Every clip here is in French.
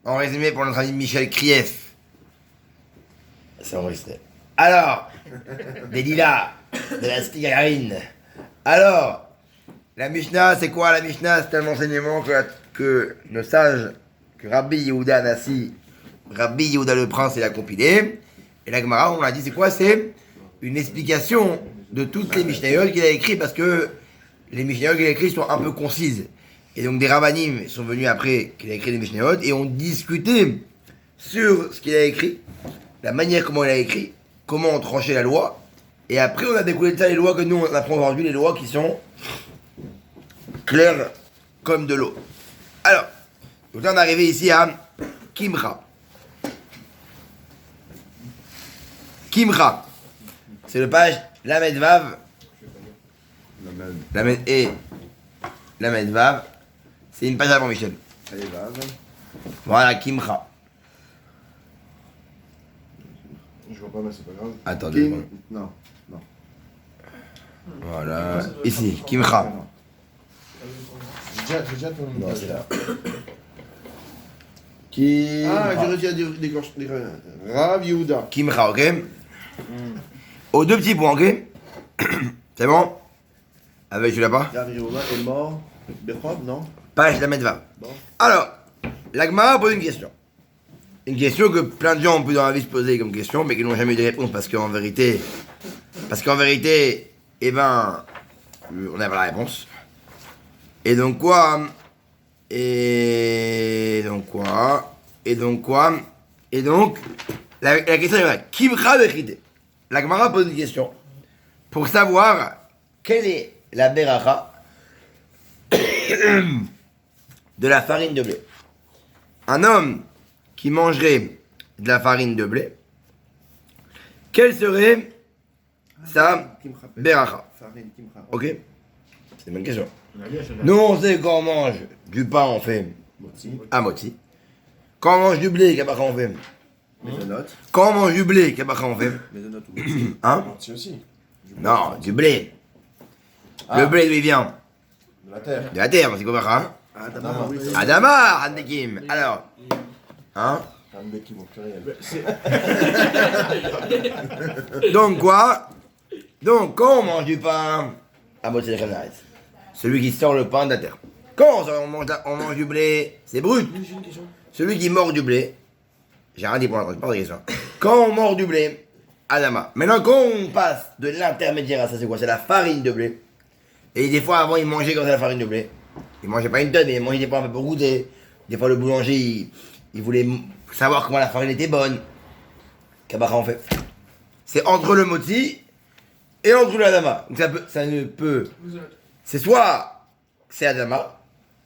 en résumé pour notre ami Michel Krief. C'est enregistré. Alors, des lilas, de la stigarine. Alors, la Mishnah, c'est quoi la Mishnah? C'est un enseignement que nos sages, que Rabbi Yehuda Nassi, Rabbi Yehuda le Prince, il a compilé. Et la Gemara, on l'a dit, c'est quoi? C'est une explication de toutes les Mishnayot qu'il a écrit, parce que les Mishnayot qu'il a écrit sont un peu concises. Et donc des Rabbanim sont venus après qu'il a écrit les Mishnayot et ont discuté sur ce qu'il a écrit, la manière comment il a écrit, comment on tranchait la loi. Et après on a découlé de ça les lois que nous on apprend aujourd'hui, les lois qui sont claires comme de l'eau. Alors, donc là on est arrivé ici à Kimra. Kimra, c'est le page Lamed Vav, Lamed et Lamed Vav. C'est une page avant Michel. Allez, Vav. Voilà, Kimra. Je vois pas, mais c'est pas grave. Attendez. Non, non. Voilà, ici, Kimra. J'ai déjà ton. Non, c'est là. Ah, j'ai réussi à dire des Rav Yehuda. Kimra, ok. Aux deux petits points, ok. C'est bon. Avec, tu l'as pas? Rav Yehuda est mort. Bechov, non? Page Lamed Vav. Bon. Alors, la Gemara pose une question. Une question que plein de gens ont pu dans la vie se poser comme question, mais qui n'ont jamais eu de réponse parce qu'en vérité, eh ben, on n'a pas la réponse. Et donc quoi? La question est là. Kimra Bechite. La Gemara pose une question pour savoir quelle est la beracha de la farine de blé. Un homme qui mangerait de la farine de blé, quelle serait sa beracha? Farine, Kimra. Ok? C'est une bonne question. Nous, on sait quand on mange du pain, on fait à moti. Quand on mange du blé, qu'abacha on fait? Maisonnote. Quand on mange du blé, qu'abacha on fait? Maisonnote ou Motzi. Hein? Motzi aussi. Non, du blé. Ah. Le blé, d'où il vient? De la terre. De la terre, c'est quoi, hein? Ah, d'abord, oui. Adama, Handekim. Alors, hein? Un mec qui monte rien. Donc quoi? Donc quand on mange du pain, à moitié de Khamnaret, celui qui sort le pain de la terre. Quand on mange du blé, c'est brut. Celui qui mord du blé, j'ai rien dit pour l'instant, je parle de question. Quand on mord du blé, Adama. Maintenant quand on passe de l'intermédiaire à ça, c'est quoi? C'est la farine de blé. Et des fois avant ils mangeaient quand c'est la farine de blé. Ils mangeaient pas une tonne, mais ils mangeaient des fois un peu pour goûter. Des fois le boulanger, il voulait savoir comment la farine était bonne. Kabacha on fait. C'est entre le moti et entre le adama. Donc ça ne peut. C'est soit c'est adama,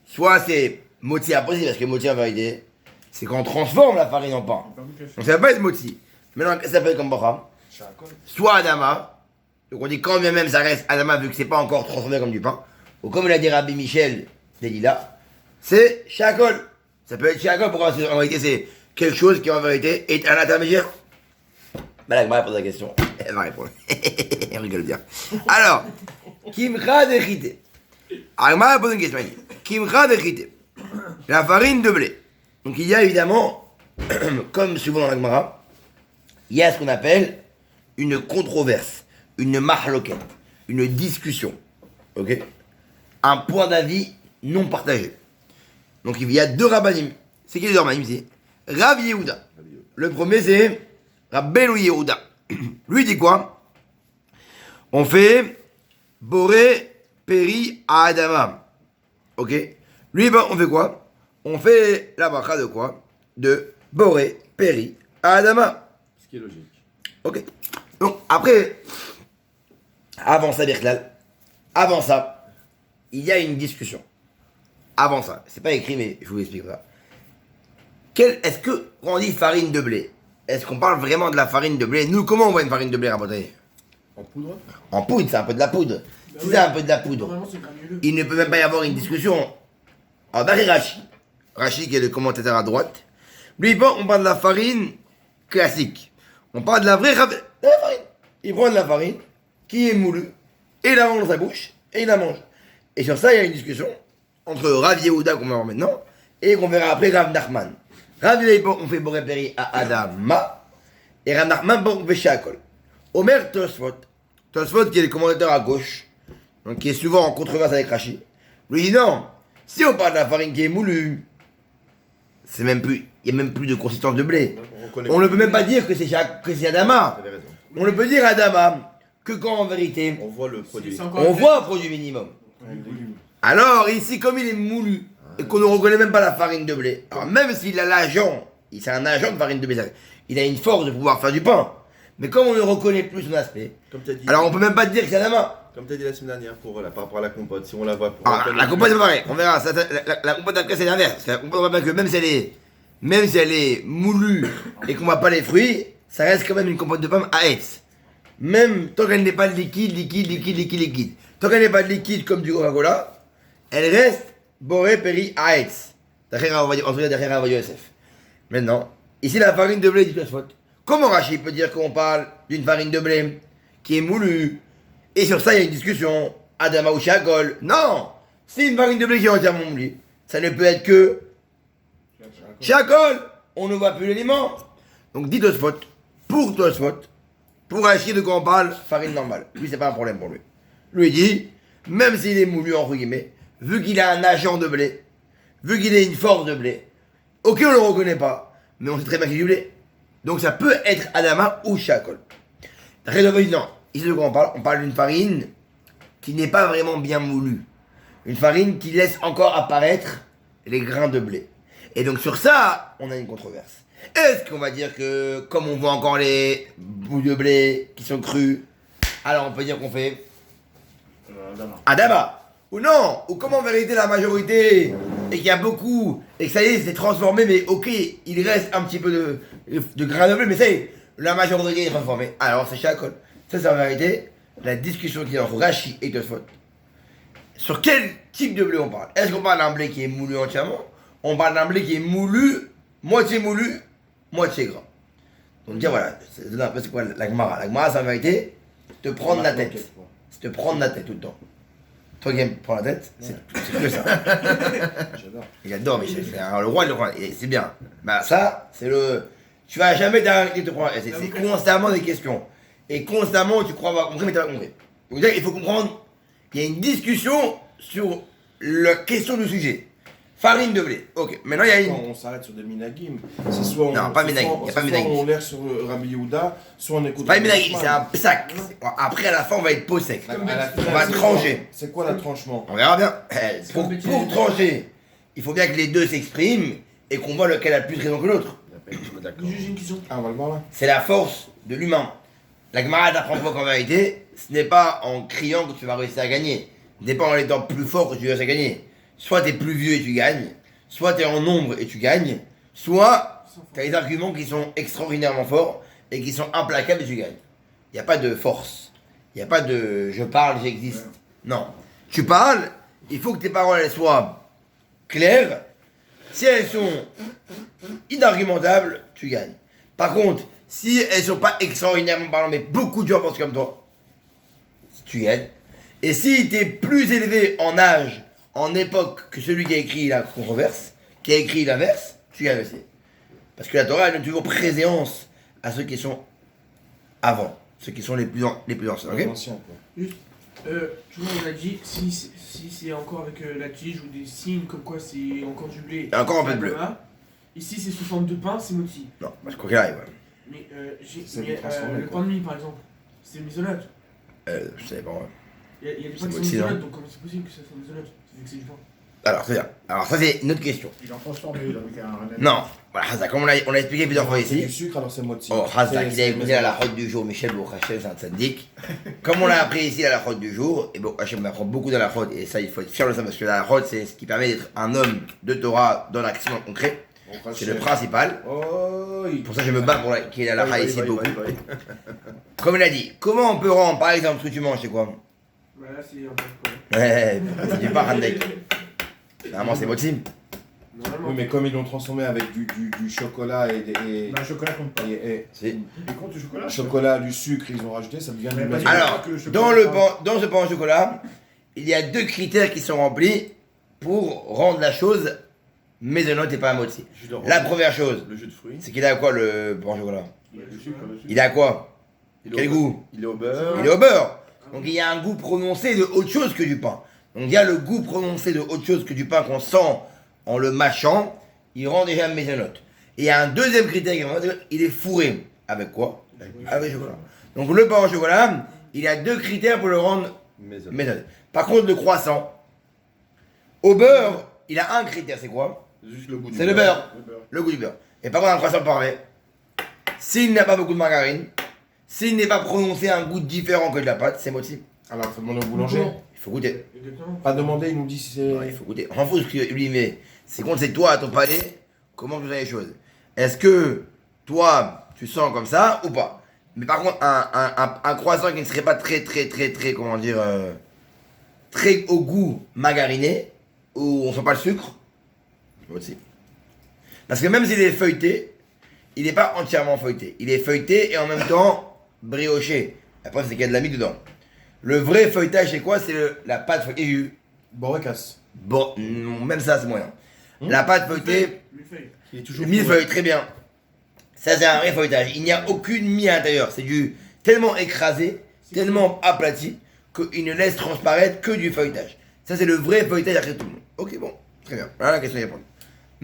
soit c'est moti impossible, parce que moti en vérité, c'est quand on transforme la farine en pain. Donc ça va pas être moti. Maintenant, ça peut être comme bacha. Soit adama. Donc on dit quand bien même ça reste adama vu que c'est pas encore transformé comme du pain. Ou comme l'a dit Rabbi Michel Delila, c'est shakol. Ça peut être shakol, pourquoi? Parce qu'en vérité c'est quelque chose qui en vérité est un intermédiaire. Bah la Gemara pose la question, elle va répondre. Elle rigole bien. Alors, Kimcha de Chité. La Gemara pose une question, elle dit Kimcha de Chité. La farine de blé. Donc il y a évidemment, comme souvent dans la Gemara, il y a ce qu'on appelle une controverse, une mahloket, une discussion. Ok? Un point d'avis non partagé. Donc il y a deux rabbanim. C'est qui les deux rabbanim ici? Rav Yehuda. Le premier c'est Rabbeinu Yehuda. Lui dit quoi? On fait Boré Peri Adama. Ok? Lui on fait quoi? On fait la bracha de quoi? De Boré Peri Adama. Ce qui est logique. Ok. Donc après, avant ça, Birklal, avant ça, il y a une discussion. Avant ça, c'est pas écrit, mais je vous explique ça. Est-ce que, quand on dit farine de blé, est-ce qu'on parle vraiment de la farine de blé? Nous, comment on voit une farine de blé, Rabotai? En poudre? En poudre, c'est un peu de la poudre. Si c'est un peu de la poudre, il ne peut même pas y avoir une discussion. Alors, d'après Rashi, Rashi qui est le commentateur à droite, lui, on parle de la farine classique. On parle de la vraie farine. Il prend de la farine qui est moulue, et il la mange dans sa bouche, et il la mange. Et sur ça, il y a une discussion entre Rav Yehuda qu'on va voir maintenant, et qu'on verra après Rav Nachman. Rav Yehuda, on fait Boré Peri à Adama. Et Rav Nachman, on fait Shakol. Omer Tosfot. Tosfot, qui est le commentateur à gauche, donc qui est souvent en controverse avec Rashi, lui dit non. Si on parle de la farine qui est moulue, c'est même plus, il n'y a même plus de consistance de blé. On ne peut même pas dire que c'est Adama. On ne peut dire Adama que quand en vérité, On voit le produit. on voit un produit minimum. Alors ici, comme il est moulu et qu'on ne reconnaît même pas la farine de blé, alors même s'il a l'agent, c'est un agent de farine de blé, il a une force de pouvoir faire du pain. Mais comme on ne reconnaît plus son aspect, alors on peut même pas dire que c'est Adama. Comme tu as dit la semaine dernière par rapport à la compote, si on la voit pour. La compote c'est pas pareil, on verra. La compote après c'est l'inverse. Parce que la compote, on voit bien que même si elle est moulue et qu'on voit pas les fruits, ça reste quand même une compote de pomme à Aetz. Même tant qu'elle n'est pas liquide. Tant qu'elle n'est pas liquide comme du Coca-Cola, elle reste Boré Peri à Aetz. En tout cas derrière Rav Yosef. Maintenant, ici la farine de blé du Tosfot. Comment Rashi peut dire qu'on parle d'une farine de blé qui est moulue? Et sur ça, il y a une discussion. Adama ou Shakol. Non! C'est une farine de blé qui est entièrement moulue. Ça ne peut être que Shakol. On ne voit plus l'élément. Donc, dit Tosfot, pour Rashi, de quoi on parle? Farine normale. Lui, c'est pas un problème pour lui. Lui, il dit, même s'il est moulu, entre guillemets, vu qu'il a un agent de blé, vu qu'il a une force de blé, ok, on le reconnaît pas, mais on sait très bien qu'il est du blé. Donc, ça peut être Adama ou Shakol. Non. Ici, de quoi on parle d'une farine qui n'est pas vraiment bien moulue. Une farine qui laisse encore apparaître les grains de blé. Et donc sur ça, on a une controverse. Est-ce qu'on va dire que, comme on voit encore les bouts de blé qui sont crus, alors on peut dire qu'on fait Adama? Ou non? Ou comme en vérité la majorité, et qu'il y a beaucoup, et que ça y est, c'est transformé, mais ok, il reste un petit peu de grains de blé, mais ça y est, la majorité est transformée. Alors c'est Shakol. Ça, c'est en vérité la discussion qui est entre Rashi et Tosfot. Sur quel type de blé on parle? Est-ce qu'on parle d'un blé qui est moulu entièrement? On parle d'un blé qui est moulu, moitié gras. Donc, dire voilà, c'est quoi la Gemara? La Gemara, c'est en vérité te prendre la tête. C'est te prendre la tête tout le temps. Toi qui aimes prendre la tête, c'est que ça. J'adore. Il adore Michel, c'est le roi de le prendre. C'est bien. Bah, ça, c'est le. Tu vas jamais t'arrêter de te prendre la tête. C'est constamment des questions. Et constamment, tu crois avoir compris, mais tu n'as pas compris. Donc, il faut comprendre qu'il y a une discussion sur la question du sujet. Farine de blé. Ok, maintenant il y a une. Quand on s'arrête sur des minagim, c'est soit on. Non, pas minagim, il n'y a pas minagim. Soit on l'air sur Rabbi Yehuda, soit on écoute. Pas une minagim, c'est un sac. Après, à la fin, on va être peau sec. On va trancher. C'est quoi l'attranchement? On verra bien. Pour trancher, il faut bien que les deux s'expriment et qu'on voit lequel a le plus raison que l'autre. J'ai une question. Ah, on va le voir là. C'est la force de l'humain. La Gemara t'apprend qu'en vérité, ce n'est pas en criant que tu vas réussir à gagner. Ce n'est pas en étant plus fort que tu vas réussir à gagner. Soit tu es plus vieux et tu gagnes, soit tu es en nombre et tu gagnes, soit tu as des arguments qui sont extraordinairement forts et qui sont implacables et tu gagnes. Il n'y a pas de force. Il n'y a pas de je parle, j'existe. Non. Tu parles, il faut que tes paroles elles soient claires. Si elles sont inargumentables, tu gagnes. Par contre, si elles ne sont pas extraordinairement parlant, mais beaucoup de gens pensent comme toi, tu gagnes. Et si tu es plus élevé en âge, en époque que celui qui a écrit la controverse, qui a écrit l'inverse, tu gagnes aussi. Parce que la Torah elle donne toujours préséance à ceux qui sont avant, ceux qui sont les plus anciens. Okay? Juste, tu vois, on a dit, si c'est encore avec la tige ou des signes comme quoi c'est encore du blé. Et encore un peu de bleu. Ici c'est sous forme de pain, c'est moti. Non, parce qu'au cas, ouais. Mais le pain de mie par exemple, c'est misonote. Je savais pas. Ouais. Il y a des pains qui sont mochi, misonotes, donc comment c'est possible que ça soit misonote? Vu que c'est du pain. Alors, c'est bien. Alors, ça, c'est une autre question. Il en transforme avec un. Non, voilà, Hazak, comme on l'a expliqué plusieurs fois C'est ici. du sucre, alors c'est moitié. Oh, Hazak, il a écouté à la route du jour, Michel Bourrachel, c'est un tzaddik. Comme on l'a appris ici à la route du jour, et bon, Hachem m'apprend beaucoup dans la route, et ça, il faut être fier de ça, parce que la route, c'est ce qui permet d'être un homme de Torah dans l'action concret. C'est le principal. Oh, Pour ça, je me bats pour qu'il ait la lacha ici beaucoup. Comme il a dit, comment on peut rendre, par exemple, ce que tu manges, c'est quoi? Bah là c'est un peu Ouais, c'est du parandek. Normalement, c'est Motzim. normalement. Oui, mais comme ils l'ont transformé avec du chocolat et Le chocolat compte pas. C'est- Il compte du chocolat. chocolat, du sucre, ils ont rajouté, ça devient du Mais maïs. pas Alors, que le chocolat dans ce pain au chocolat, il y a deux critères qui sont remplis pour rendre la chose maisonot et pas un motzi. Jus d'orange. La première chose, Le jus de fruits. c'est qu'il a quoi le pain au chocolat? Il y a du sucre dessus. Il a quoi? Il est Quel au- goût? Il est au beurre. Il est au beurre. Donc il y a un goût prononcé de autre chose que du pain. Donc il y a le goût prononcé de autre chose que du pain qu'on sent en le mâchant. Il rend déjà maisonot. Et il y a un deuxième critère, il est fourré. Avec quoi? Avec le chocolat. Donc le pain au chocolat, il a deux critères pour le rendre Maison. maisonot. Par contre le croissant, au beurre, il a un critère, c'est quoi? Juste le goût du C'est le beurre. Le beurre. Le goût du beurre. Et par contre un croissant parfait, s'il n'a pas beaucoup de margarine, s'il n'est pas prononcé un goût différent que de la pâte, c'est motif. Alors, il faut demander au boulanger. Il faut goûter. Exactement. Pas demander, il nous dit si c'est. Ouais, il faut goûter. On s'en fout de ce qu'il lui met. C'est contre c'est toi à ton palais, comment tu sens les choses. Est-ce que toi, tu sens comme ça ou pas? Mais par contre, un croissant qui ne serait pas très, comment dire, très au goût margariné, où on sent pas le sucre, aussi. Parce que même s'il est feuilleté, il n'est pas entièrement feuilleté. Il est feuilleté et en même temps brioché. Après, c'est qu'il y a de la mie dedans. Le vrai feuilletage, c'est quoi? C'est la pâte feuilletée. Borekas. Bon, même ça, c'est moyen. La pâte feuilletée, Millefeuille. Il est toujours millefeuille, très bien. Ça, c'est un vrai feuilletage. Il n'y a aucune mie à l'intérieur. C'est du tellement écrasé, tellement aplati, qu'il ne laisse transparaître que du feuilletage. Ça, c'est le vrai feuilletage après tout le monde. Ok, bon, très bien. Voilà la question est répondue.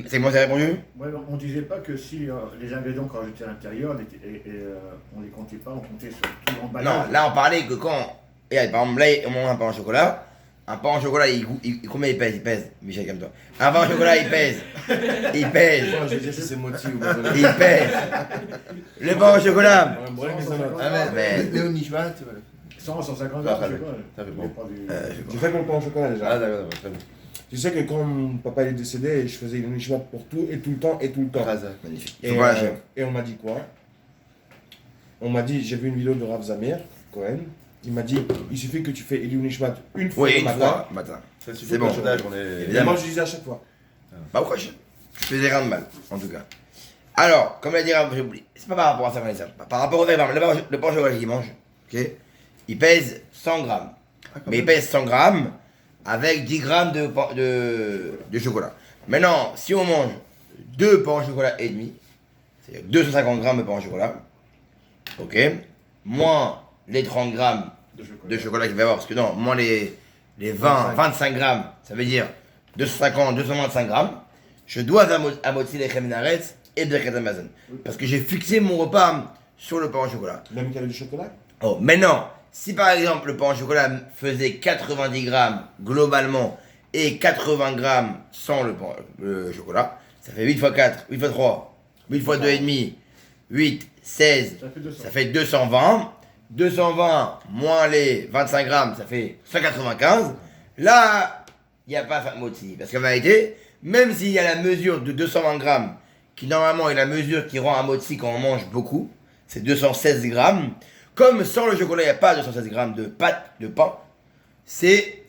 C'est moi, j'ai répondu? Ouais, on disait pas que si les ingrédients qu'on rajoutait à l'intérieur, on les comptait pas, on comptait sur tout l'emballage. Non, là, on parlait que quand. Et par exemple, là, on mange un pain au chocolat. Un pain au chocolat, combien il pèse? Il pèse, Michel, comme toi. Un pain au chocolat, il pèse. Il pèse. Je vais dire si c'est moti ou pas. Il pèse. Le pain au chocolat. Ouais, bon, mais ça va. Ah, mais- Léo Nishmat, voilà. 150 Ah, grammes, je sais très pas. Ça fait On bon. prend du- J'ai fait mon pain au chocolat déjà. Ah, d'accord, très bien. Tu sais que quand mon papa est décédé, je faisais une nishmat pour tout et tout le temps et tout le temps. Razak. Magnifique. Et, Faut pas lâcher. et on m'a dit quoi? On m'a dit, j'ai vu une vidéo de Rav Zamir, Cohen. Il m'a dit, il suffit que tu fais Eliou Nishmat une fois Oui, le une matin. fois, matin. Ça suffit C'est pour bon. le sondage, on est. Et Évidemment. moi, je disais à chaque fois. Bah pourquoi je faisais rien de mal, en tout cas. Alors, comme l'a dit Rav, j'ai oublié. C'est pas par rapport à ça, Vanessa. Par rapport au verre, le pain au chocolat qu'il mange, ok, il pèse 100 grammes. Mais il pèse 100 grammes avec 10 grammes de chocolat. Maintenant, si on mange 2 pains au chocolat et demi, c'est-à-dire 250 grammes de pain au chocolat, ok, moins les 30 grammes de chocolat qu'il va y avoir, parce que non, moins les 25 grammes, ça veut dire 250, 225 grammes, je dois à Motzi les Kheminaretz et de Amazon. Parce que j'ai fixé mon repas sur le pain au chocolat. Même qu'il y a du chocolat? Oh, maintenant, si par exemple le pain au chocolat faisait 90 grammes globalement et 80 grammes sans le chocolat, ça fait 8 x 4, 8 x 3, 8 x 2,5, 8, 16, Ça fait 200. ça fait 220. 220 moins les 25 grammes, ça fait 195. Là, il n'y a pas Motzi. Parce qu'en vérité, même s'il y a la mesure de 220 grammes, qui normalement est la mesure qui rend un Motzi quand on mange beaucoup, c'est 216 grammes. Comme sans le chocolat, il n'y a pas 216 grammes de pâte, de pain, c'est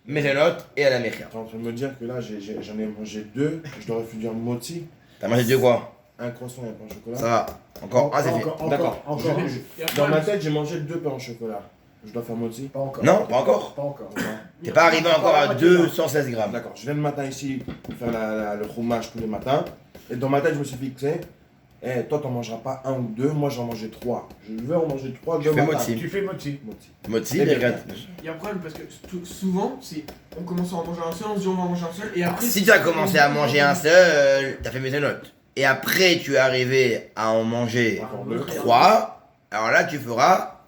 maisonot et à l'américain. T'es en train de me dire que là, j'en ai mangé deux, je dois refuser un moti, T'as mangé de quoi? un croissant et un pain au chocolat. Ça va. Encore un, c'est fait. D'accord. Encore. Et après, Dans ma tête, j'ai mangé deux pains au chocolat. Je dois faire moti. Pas encore. Non, pas encore. Pas encore. T'es pas arrivé encore à 216 grammes. D'accord, je viens le matin ici pour faire le roumage tous les matins. Et dans ma tête, je me suis fixé, toi, t'en mangeras pas un ou deux, moi, j'en mangerai trois. Je vais en manger trois Tu demain fais matin. moti. Tu fais moti. Moti. Motzi, Eh bien, regarde. il y a un problème parce que souvent, on commence à en manger un seul, on se dit on va en manger un seul, et après. Si tu as commencé à manger un seul, t'as fait maisonot. Et après, tu es arrivé à en manger Encore deux. 3, alors là, tu feras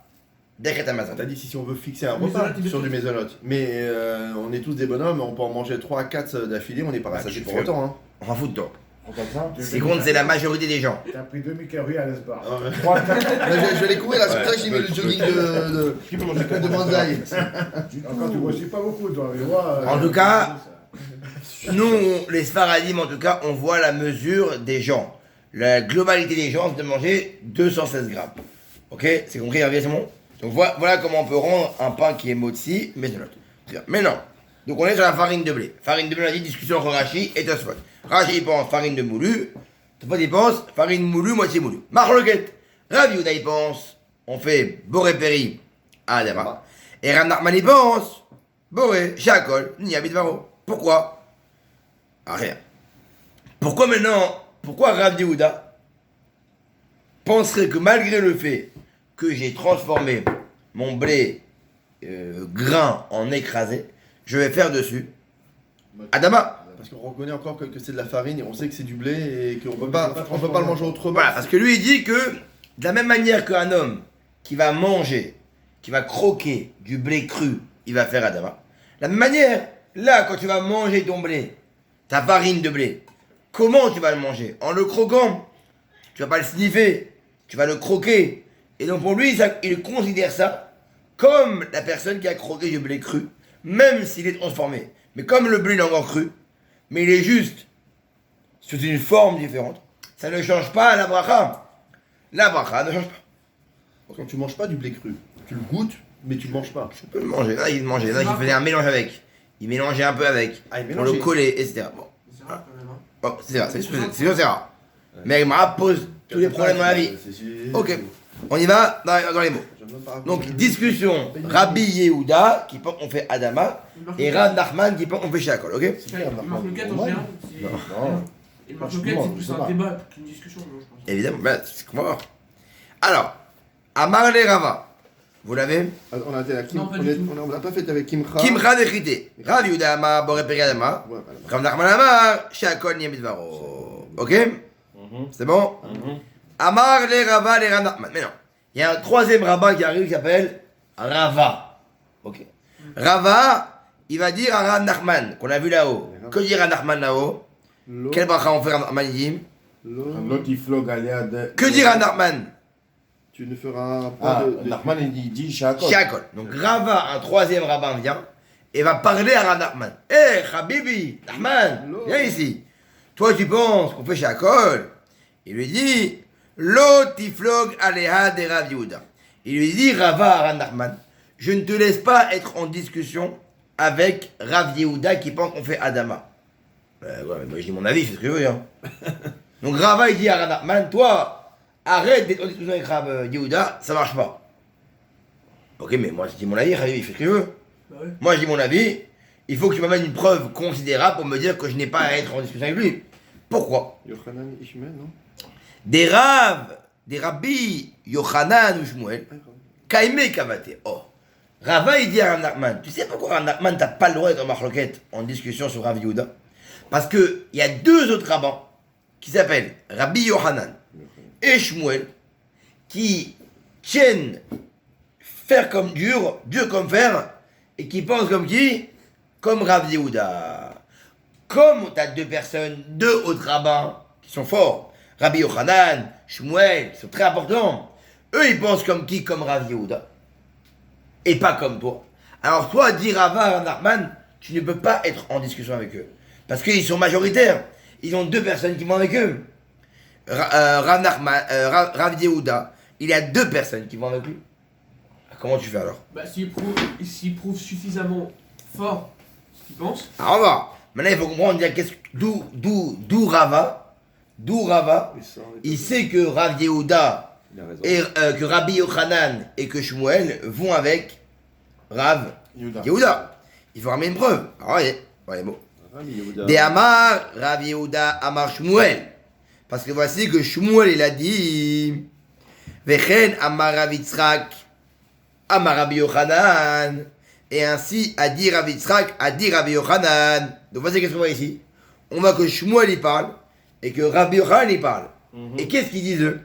Decret Amazon. T'as dit si on veut fixer un Maisonnotte, repas il est sur du tout. maisonnotte. Mais on est tous des bonhommes, on peut en manger 3 à 4 d'affilée, on n'est pas Ah, rassasié tu pour fais- autant. Hein. On s'en fout de toi. On comme ça. C'est compte, c'est la majorité des gens. T'as pris 2 calories à l'esbar. Ah, ouais. Trois, quatre. je vais les courir là, c'est pour ça que j'ai mis le jogging Qui peut manger de Manzai. Encore, tu grossis pas beaucoup, toi. Mais moi, En tout cas, Nous, les Sfaradim, en tout cas, on voit la mesure des gens. La globalité des gens, c'est de manger 216 grammes. Ok? C'est compris, Hervé, c'est bon? Donc voilà comment on peut rendre un pain qui est motzi, mais de l'autre. Mais non. Donc on est sur la farine de blé. Farine de blé, on a dit discussion entre Rachi et Tosfot. Rachi il pense farine de moulu. Tosfot il pense farine moulu, moitié moulu. Marloquet. Rav Yehuda il pense on fait boré péri à Adama. Et Rav Nachman il pense boré, Shakol, Niabit Varo. Pourquoi? Ah, rien. pourquoi Rav Yehuda penserait que malgré le fait que j'ai transformé mon blé grain en écrasé, je vais faire dessus Adama. Parce qu'on reconnaît encore que c'est de la farine et on sait que c'est du blé et qu'on peut pas le manger autrement. Voilà, parce que lui il dit que de la même manière qu'un homme qui va manger, qui va croquer du blé cru, il va faire Adama. De la même manière, là quand tu vas manger ton blé, ta farine de blé, comment tu vas le manger? En le croquant. Tu vas pas le sniffer, tu vas le croquer. Et donc pour lui, il considère ça comme la personne qui a croqué du blé cru, même s'il est transformé. Mais comme le blé est encore cru, mais il est juste sous une forme différente, ça ne change pas la bracha. La bracha ne change pas. Quand tu manges pas du blé cru, tu le goûtes, mais tu le manges pas. Tu peux le manger. Là, il le mangeait. Là, il faisait un mélange avec. Il mélangeait un peu avec. Ah, il pour le mélangeait. coller, etc. Bon, C'est rare quand même. Hein. bon c'est rare. C'est rare. Mais Agmara pose tous les problèmes dans la vie. Ok, on y va dans les mots. Donc, discussion. Rabbi Yehuda qui pense qu'on fait Adama et Rav Nachman qui pense qu'on fait Shakol. Ok? Il marque le 4 en général. Non. Il marque le 4, c'est plus un débat qu'une discussion, non, je pense. Évidemment, ben, c'est ce qu'on va voir. Alors, Amar le Rava. Vous l'avez? On a été à Kim. Non, pas du tout. On l'a pas fait avec Kimcha. Kimcha dechite. Rav Yehuda Amar Boré Peri Adama. Ouais, voilà. Rav Nachman Amar Shakol Niamidvaro. Ok? C'est bon? Amar le Rava le Rav Nachman. Mais non. Il y a un troisième rabbin qui arrive qui s'appelle Rava. Ok. Rava, il va dire à Rav Nachman, qu'on a vu là-haut. Que dit Rav Nachman là-haut? Quel bracha on fait Rav Nachman il dit? L'autre il flogue à l'air de. Que dit Rav Nachman? Tu ne feras pas Ah, de. Nachman il dit Shakol. Shakol. Donc Rava, un troisième rabbin vient et va parler à Rav Nachman. Hé, Habibi, Nachman, viens ici. Toi tu penses qu'on fait Shakol? Il lui dit Lo tiflog aleha de Rav Yehuda. Il lui dit Rava à Rav Nachman, je ne te laisse pas être en discussion avec Rav Yehuda qui pense qu'on fait Adama. Ouais, mais moi je dis mon avis, c'est ce que je veux. Hein. Donc Rava il dit à Rav Nachman, toi, arrête d'être en discussion avec Rav Yehuda, ça marche pas. Ok, mais moi je dis mon avis, Rav il fait ce que je veux. Bah ouais. Moi je dis mon avis, il faut que tu m'amènes une preuve considérable pour me dire que je n'ai pas à être en discussion avec lui. Pourquoi? Yochanan Ishmael, non? Des rabbis, Yochanan ou Shmuel, Kaime Kavate. Oh, Rava il dit à Rav Nachman, tu sais pourquoi Rav Nachman t'as pas le droit d'être en marloquette en discussion sur Rav Yehuda? Parce que il y a deux autres rabbins qui s'appellent Rabbi Yochanan et Shmuel qui tiennent fer comme dur, dur comme fer, et qui pensent comme qui? Comme Rav Yehuda. Comme tu as deux personnes, deux autres rabbins qui sont forts, Rabbi Yochanan, Shmuel, ils sont très importants. Eux, ils pensent comme qui? Comme Rav Yehuda. Et pas comme toi. Alors toi, dis Rava à Nachman, tu ne peux pas être en discussion avec eux. Parce qu'ils sont majoritaires. Ils ont deux personnes qui vont avec eux. Rav Yehuda, il y a deux personnes qui vont avec lui. Comment tu fais alors? Bah, s'il prouve suffisamment fort ce qu'il pense. Alors on va voir. Maintenant, il faut comprendre d'où Rava, il sait que Rav Yehuda Il a raison. et que Rabbi Yochanan et que Shmuel vont avec Rav Yehuda. Il faut ramener une preuve. Alors voyez les mots. De Amar, Rav Yehuda, Amar Shmuel. Parce que voici que Shmuel il a dit Vechen Amar Rav Yitzhak, Amar Rabbi Yochanan. Et ainsi a dit Rav Yitzhak, a dit Rabbi Yochanan. Donc voici qu'est-ce qu'on voit ici. On voit que Shmuel il parle et que Rabbi Yochanan il parle. Et qu'est-ce qu'ils disent eux?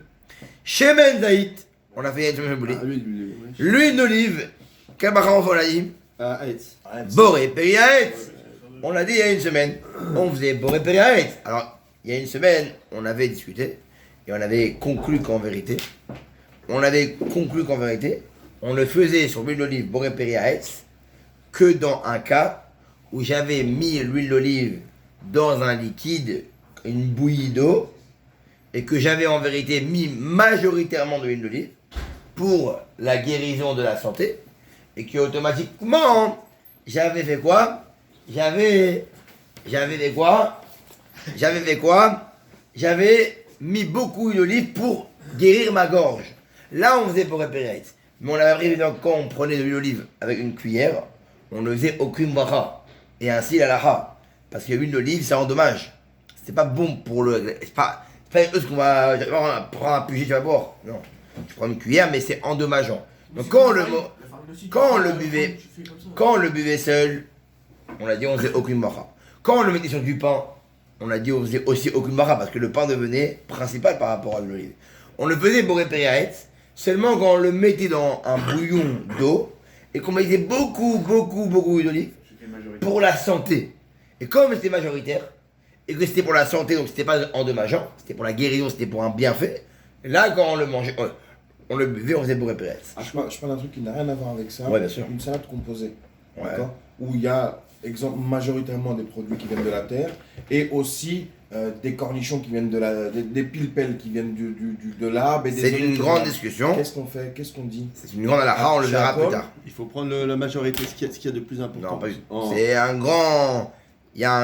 Shemen Zayit, on a fait une semaine boulée. L'huile d'olive, quel bracha on fait, on l'a dit? Boré Periaetz. On l'a dit il y a une semaine. On faisait Boré Periaetz. Alors, il y a une semaine, on avait discuté et on avait conclu qu'en vérité, on le faisait sur l'huile d'olive Boré Periaetz que dans un cas où j'avais mis l'huile d'olive dans un liquide, une bouillie d'eau, et que j'avais en vérité mis majoritairement de l'huile d'olive pour la guérison de la santé, et que automatiquement, j'avais fait quoi? J'avais mis beaucoup d'huile d'olive pour guérir ma gorge. Là, on faisait pour réparer. Mais on avait appris quand on prenait de l'huile d'olive avec une cuillère, on ne faisait aucune bracha. Et ainsi la lacha. Parce que l'huile d'olive, ça endommage. c'est pas bon pour le. C'est pas avec eux ce qu'on va. Tu vas prendre un puget, tu vas boire. Non. Tu prends une cuillère, mais c'est endommageant. Donc quand on le buvait seul, on l'a dit, on faisait aucune mara. Quand on le mettait sur du pain, on a dit, on faisait aussi aucune mara parce que le pain devenait principal par rapport à l'olive. On le faisait boré péréaetz seulement quand on le mettait dans un bouillon d'eau et qu'on mettait beaucoup d'huile d'olive pour la santé. Et comme c'était majoritaire et que c'était pour la santé, donc c'était pas endommageant, c'était pour la guérison, c'était pour un bienfait, là quand on le mangeait, on le buvait, on faisait boré péréaetz. Je parle d'un truc qui n'a rien à voir avec ça. Ouais, bien sûr. Une salade composée. Ouais. D'accord. Où il y a, exemple, majoritairement des produits qui viennent de la terre et aussi des cornichons qui viennent des pilpels qui viennent de l'arbre. C'est une grande discussion. Qu'est-ce qu'on fait? Qu'est-ce qu'on dit? C'est une grande halakha, on le verra plus tard. Il faut prendre la majorité, ce qu'il y a de plus important. Non, pas du tout. Oh. C'est un grand. Il y a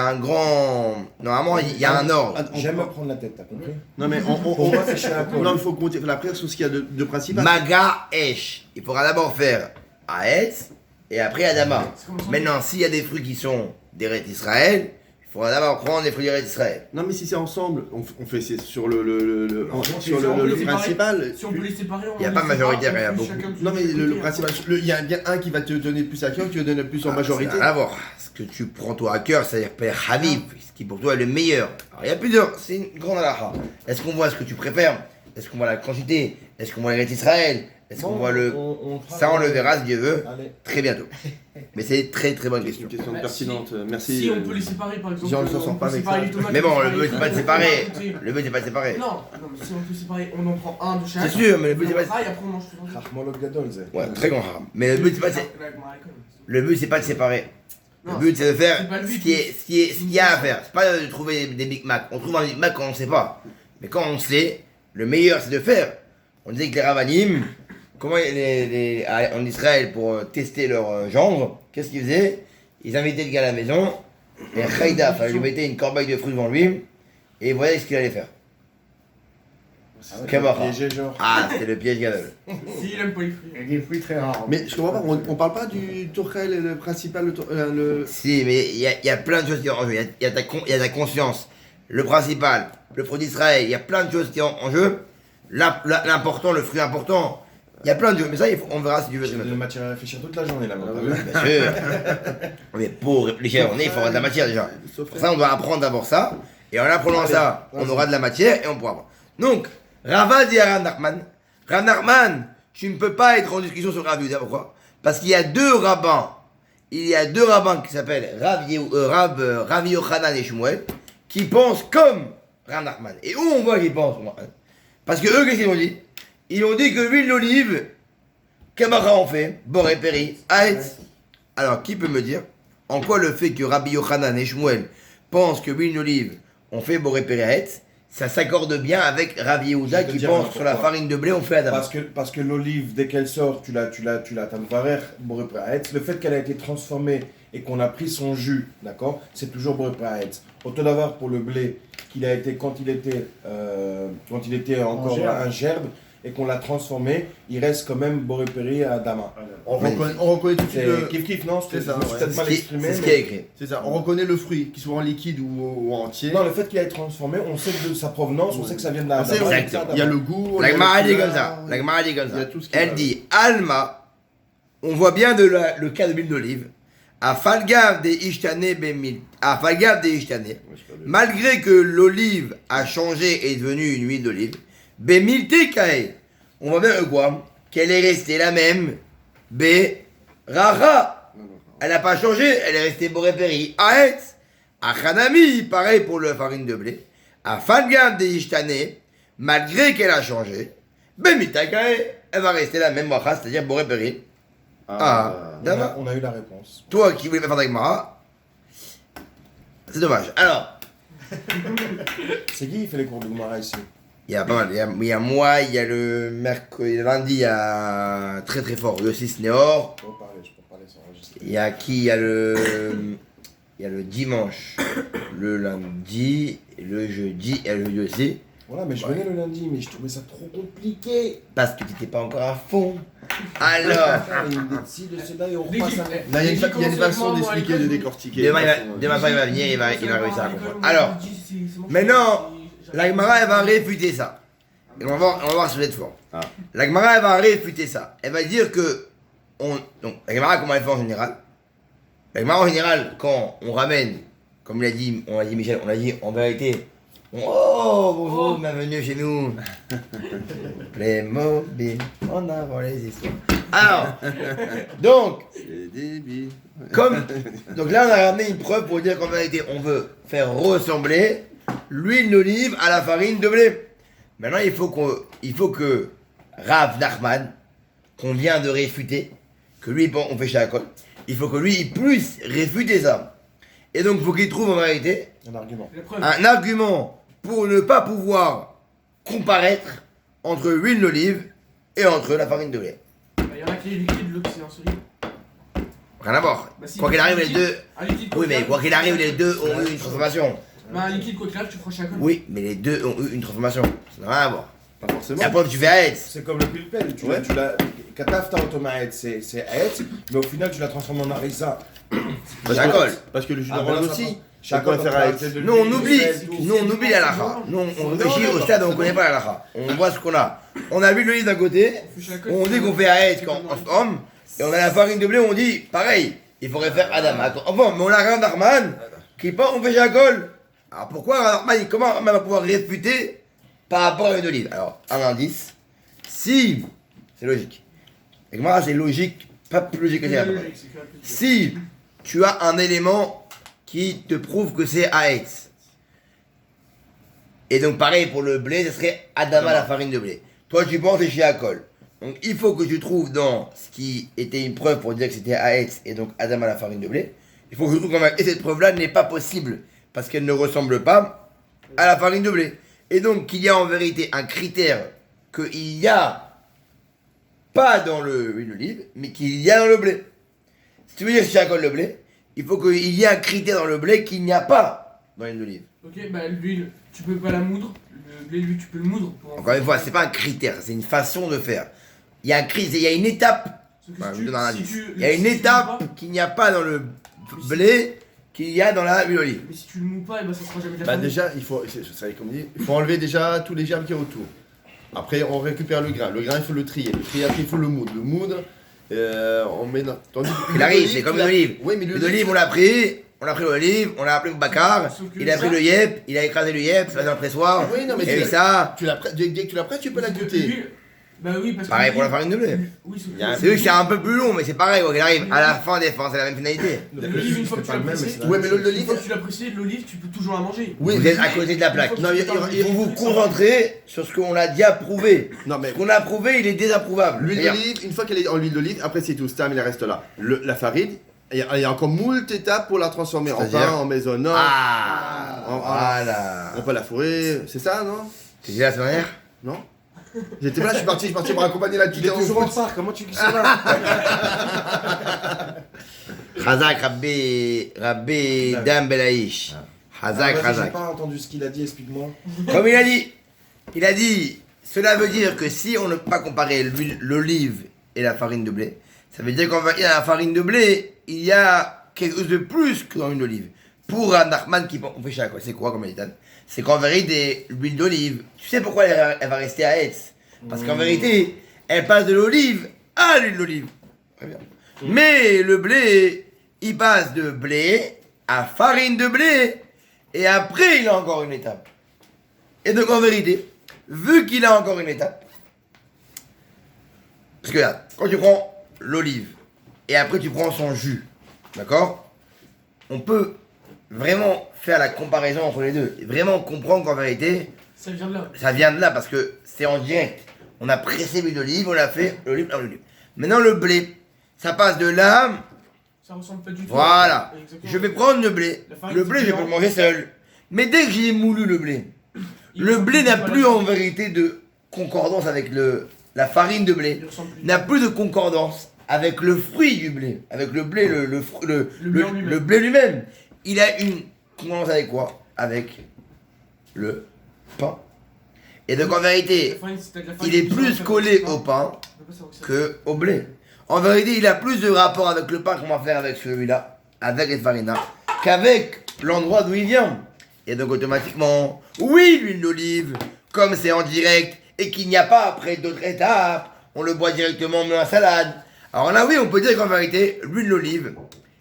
un grand. Normalement, il y a un ordre. J'aime me prendre la tête, t'as compris? Non mais Pour moi, c'est chez la non, il faut compter la prière sur ce qu'il y a de principal. Maga Esh. Il faudra d'abord faire Aetz et après Adama. Maintenant, s'il y a des fruits qui sont d'Eretz Israël, il faudra d'abord prendre les fruits d'Eretz Israël. Non mais si c'est ensemble, on fait sur le Si on peut les séparer- principal. Si on peut les séparer, Il y a pas majoritaire, il y a beaucoup. Non mais le principal, il y a bien un qui va te donner plus à cœur, qui va donner plus en majorité. Ça n'a rien à voir. Ce que tu prends toi à cœur, c'est-à-dire Père Habib, ce qui pour toi est le meilleur. Alors, il y a plusieurs, c'est une grande halakha. Est-ce qu'on voit ce que tu préfères? Est-ce qu'on voit la quantité? Est-ce qu'on voit l'Eretz Israël? Est-ce qu'on voit le. Ça, on le verra si Dieu veut, Allez. très bientôt. Mais c'est très bonne C'est question. une question Bah, pertinente. si- Merci. Si on peut les séparer, par exemple. Jean ne s'en sort on pas peut avec séparer ça. les tomates, Mais bon, le séparer but les c'est pas de tomates, séparer. écoutez. Le but c'est pas de séparer. Non, mais si on peut séparer, on en prend un de chaque. C'est sûr, mais le but c'est pas de. Ah, et après on mange tout ensemble. Rahmolot Gadol, c'est. Ouais, très grand haram. Mais le but c'est pas de. Le but c'est pas de séparer. Le Non, but c'est de faire c'est pas le but. ce qu'il y a à faire. C'est pas de trouver des Big Mac. On trouve un Big Mac quand on sait pas. Mais quand on sait, le meilleur c'est de faire. On disait que les Ravanim, comment en Israël pour tester leur gendre, qu'est-ce qu'ils faisaient? Ils invitaient le gars à la maison, et Khaïdaf, il lui mettait une corbeille de fruits devant lui, et il voyait ce qu'il allait faire. Kabara. Piégé, genre. Ah, c'était le piège Gadol. S'il aime pas les fruits. Et des fruits très rares. Mais je comprends pas, on parle pas du tourel, le principal, le. Si, mais il y a plein de choses qui sont en jeu. Il y a ta conscience, le principal, le fruit d'Israël, il y a plein de choses qui sont en jeu. L'important, le fruit important, il y a plein de choses. Mais ça, on verra si tu veux. J'ai de la matière à réfléchir toute la journée là-bas. Bien sûr. Mais pour réfléchir, il faudra de la matière déjà. Pour ça, on doit apprendre d'abord ça. Et en apprenant ça, on aura de la matière et on pourra voir. Donc, Rava dit à Rav Nachman, Rav Nachman, tu ne peux pas être en discussion sur Rav Yehuda. Pourquoi? Parce qu'il y a deux rabbins. Il y a deux rabbins qui s'appellent Rav Yochanan et Shmuel, qui pensent comme Rav Nachman. Et où on voit qu'ils pensent? Parce que eux, qu'est-ce qu'ils ont dit? Ils ont dit que l'huile d'olive, Kamara en fait, Boré Péri, Aetz. Alors, qui peut me dire en quoi le fait que Rabbi Yochanan et Shmuel pensent que l'huile d'olive, on fait Boré Péri, Aetz, ça s'accorde bien avec Rabbi Yehuda Je vais te qui dire pense pourquoi. sur la farine de blé, on fait Adam. Parce que l'olive, dès qu'elle sort, tu l'as Tanvarer, Boré Praetz. Le fait qu'elle a été transformée et qu'on a pris son jus, d'accord, c'est toujours Boré Praetz. Autant d'avoir pour le blé, qu'il a été, quand il était encore un gerbe, et qu'on l'a transformé, il reste quand même Boré Péri à Adama. On reconnaît tout de suite C'est kiff-kiff, non? C'est ça, Je me suis ouais. peut-être mal exprimé. C'est ce qui est écrit. C'est ça, on reconnaît le fruit, qu'il soit en liquide ou en entier. Non, le fait qu'il a été transformé, on sait de sa provenance, on sait que ça vient d'Adama. C'est vrai, Exactement. il y a le goût. La il y a Gemara le dit comme couleur, ça. La Gemara dit comme il y a ça. tout ce qui Elle va. dit Alma, on voit bien le cas de l'huile d'olive. À Falgav des Ishtane Bemil. À Falgav des Ishtane. Malgré que l'olive a changé et est devenue une huile d'olive, Bemil Tekae. On voit bien quoi? Qu'elle est restée la même. Rara. Elle n'a pas changé, elle est restée Boré Péri. Aetz. À Hanami, pareil pour la farine de blé. À Falgav des Ishtane, malgré qu'elle a changé, Bemil Tekae, elle va rester la même bracha, c'est-à-dire Boré Péri. D'accord. On a eu la réponse. Toi qui voulais pas faire d'Agmara, c'est dommage. Alors, C'est qui qui fait les cours de Gemara ici? il y a pas mal. Il y a moi, il y a le mercredi, le lundi, il y a très fort Yossi Sneor. Je peux parler sans enregistrer. Il y a qui? Il y a le dimanche, le lundi, le jeudi et le jeudi aussi. Voilà, mais je venais le lundi, mais je trouvais ça trop compliqué. Parce que tu n'étais pas encore à fond. Alors, Il me décide de cela et on Dès repasse qu'il- à... Là, il y a dès qu'il une commence façon avec moi, d'expliquer, moi, de à l'école, décortiquer. demain soir, il va venir, il va réussir à comprendre. Alors, Alors, maintenant, la Gemara, elle va réfuter ça. Et on va voir si vous êtes fort. La Gemara, elle va réfuter ça. Elle va dire que. Donc, la Gemara, comment elle fait en général? La Gemara, en général, quand on ramène, comme on a dit Michel, on a dit en vérité. Oh, bonjour, bienvenue chez nous. Playmobil, en avant les histoires. Alors, donc, C'est débile. donc là, on a ramené une preuve pour dire qu'en vérité, on veut faire ressembler l'huile d'olive à la farine de blé. Maintenant, il faut que Rav Nachman, qu'on vient de réfuter, que lui, bon, on fait chez Akol, il faut que lui, il puisse réfuter ça. Et donc, il faut qu'il trouve en vérité Un argument. un argument pour ne pas pouvoir comparaître entre l'huile d'olive et entre la farine de blé. Il y en a qui est liquide, l'autre c'est en solide. Rien à voir. Bah si, Quoi qu'il arrive, les liquide. deux. Un liquide, Oui, mais quoi qu'il arrive, les deux ont eu une transformation. Bah, un liquide, quoi qu'il arrive, tu prends chacun. Oui, mais les deux ont eu une transformation. Ça n'a rien à voir. Pas forcément. Et après, tu fais Aetz. C'est comme le pilpel, Ouais. tu l'as... Katafta automate, c'est Aetz, mais au final tu la transformes en harissa. Parce que le jus Ah, d'orange ben là, ça aussi. prend- Chacun va faire avec. Nous, on oublie la lacha. Nous, on réfléchit au stade où on connaît pas la lacha. On voit ce qu'on a. On a l'huile d'olive d'un côté, On fait chacun. on dit qu'on fait Aetz quand on homme, et on a la farine de blé, on dit pareil. Il faudrait faire Adam. Enfin, mais on a Rav Nachman qui part, on fait Jacob. Alors pourquoi Rav Nachman, comment Rav Nachman va pouvoir réfuter par rapport à l'huile d'olive? Alors, un indice. Si, c'est logique. Et moi, c'est logique, pas plus logique que ça. Si tu as un élément qui te prouve que c'est Aetz, et donc pareil pour le blé, ce serait Adama la farine de blé. Toi tu penses que c'est chez Akol. Donc il faut que tu trouves dans ce qui était une preuve pour dire que c'était Aetz et donc Adama la farine de blé, il faut que je trouve quand même. Et cette preuve-là n'est pas possible parce qu'elle ne ressemble pas à la farine de blé. Et donc qu'il y a en vérité un critère qu'il n'y a pas dans l'huile d'olive, mais qu'il y a dans le blé. Si tu veux dire que c'est Akol le blé, il faut qu'il y ait un critère dans le blé qu'il n'y a pas dans l'huile d'olive. Ok, bah l'huile, tu peux pas la moudre. Le blé, lui, tu peux le moudre. Pour Encore une fois, c'est pas un critère, c'est une façon de faire. Il y a un critère, il y a une étape. Sauf que Voilà, si je vous tu- donne un si indice. tu- Il y a si une tu le étape mous pas- qu'il n'y a pas dans le blé qu'il y a dans la huile d'olive. Mais si tu le mous pas, et bah ça sera jamais de la Bah farine. déjà, il faut, comme dit, il faut enlever déjà tous les germes qui y a autour. Après, on récupère le grain. Le grain, il faut le trier. Le trier, après, il faut le moudre. Le moudre, on met dans... Tandis que Il l'huile arrive, d'olive, c'est comme tu l'as- l'olive. Oui, mais L'huile d'olive, on l'a pris l'olive, on l'a appelé au Bakar, Sauf que il a pris ça- le yep, il a écrasé le yep, ça dans le pressoir, Oui, non, mais et tu ça, dès que tu l'as prêt, tu peux la Parce que goûter. l'huile- Bah oui, parce que. pareil pour la l'huile- farine de blé. Oui, sauf Il y a un- que- C'est vrai que c'est un peu plus long, mais c'est pareil, quoi qu'il arrive, à la fin des fins, c'est la même finalité. L'olive, une fois que tu pas l'as le même, pressée, mais c'est Ouais, mais l'huile une d'olive, fois que tu l'as pressée, l'olive, tu peux toujours la manger. oui, Vous êtes à côté de la plaque. Non, Il faut vous concentrer sur ce qu'on a déjà prouvé. non, mais Ce qu'on a prouvé, il est désapprouvable. l'huile C'est-à-dire, d'olive, une fois qu'elle est en huile d'olive, après c'est tout, Stam, il reste là. La farine, il y a encore moult étapes pour la transformer en C'est-à-dire pain, en maisonnant. Ah, Oh, voilà. On peut la fourrer, c'est ça, non? Tu disais la semaine dernière? Non? J'étais pas là, je suis parti pour accompagner la Il petite est toujours en retard, comment tu dis ça Chazak Rabbi Dam Belaïch. Chazak, J'ai Chazak. pas entendu ce qu'il a dit, explique-moi. Comme il a dit, cela veut dire que si on ne peut pas comparer l'olive et la farine de blé, ça veut dire qu'en va la farine de blé, il y a quelque chose de plus que dans une olive. Pour un Nachman qui on fait chaque quoi, c'est quoi comme méthode? C'est qu'en vérité, l'huile d'olive, tu sais pourquoi elle va rester à Etz? Parce qu'en vérité, elle passe de l'olive à l'huile d'olive. Très bien. Mais le blé, il passe de blé à farine de blé, et après il a encore une étape. Et donc en vérité, vu qu'il a encore une étape, parce que là, quand tu prends l'olive, et après tu prends son jus, d'accord? On peut vraiment faire la comparaison entre les deux, et vraiment comprendre qu'en vérité, Ça vient de là. ça vient de là, parce que c'est en direct. On a pressé l'huile d'olive, on a fait l'olive à l'olive. Maintenant le blé, ça passe de là, Ça ressemble pas du tout. voilà. Exactement. Je vais prendre le blé. La farine, Le blé, c'est je peux le différent. manger seul. Mais dès que j'ai moulu le blé, Il le ressemble blé n'a pas à plus la en farine. vérité de concordance avec la farine de blé. Il ressemble plus. N'a plus de concordance avec le fruit du blé, avec le blé, le blé en lui-même. le blé lui-même. Il a une concordance avec quoi? Avec le pain. Et donc en vérité, il est plus collé au pain que au blé. En vérité, il a plus de rapport avec le pain qu'on va faire avec celui-là, avec les farina, qu'avec l'endroit d'où il vient. Et donc automatiquement, oui, l'huile d'olive, comme c'est en direct et qu'il n'y a pas après d'autres étapes, on le boit directement dans la salade. Alors là, oui, on peut dire qu'en vérité, l'huile d'olive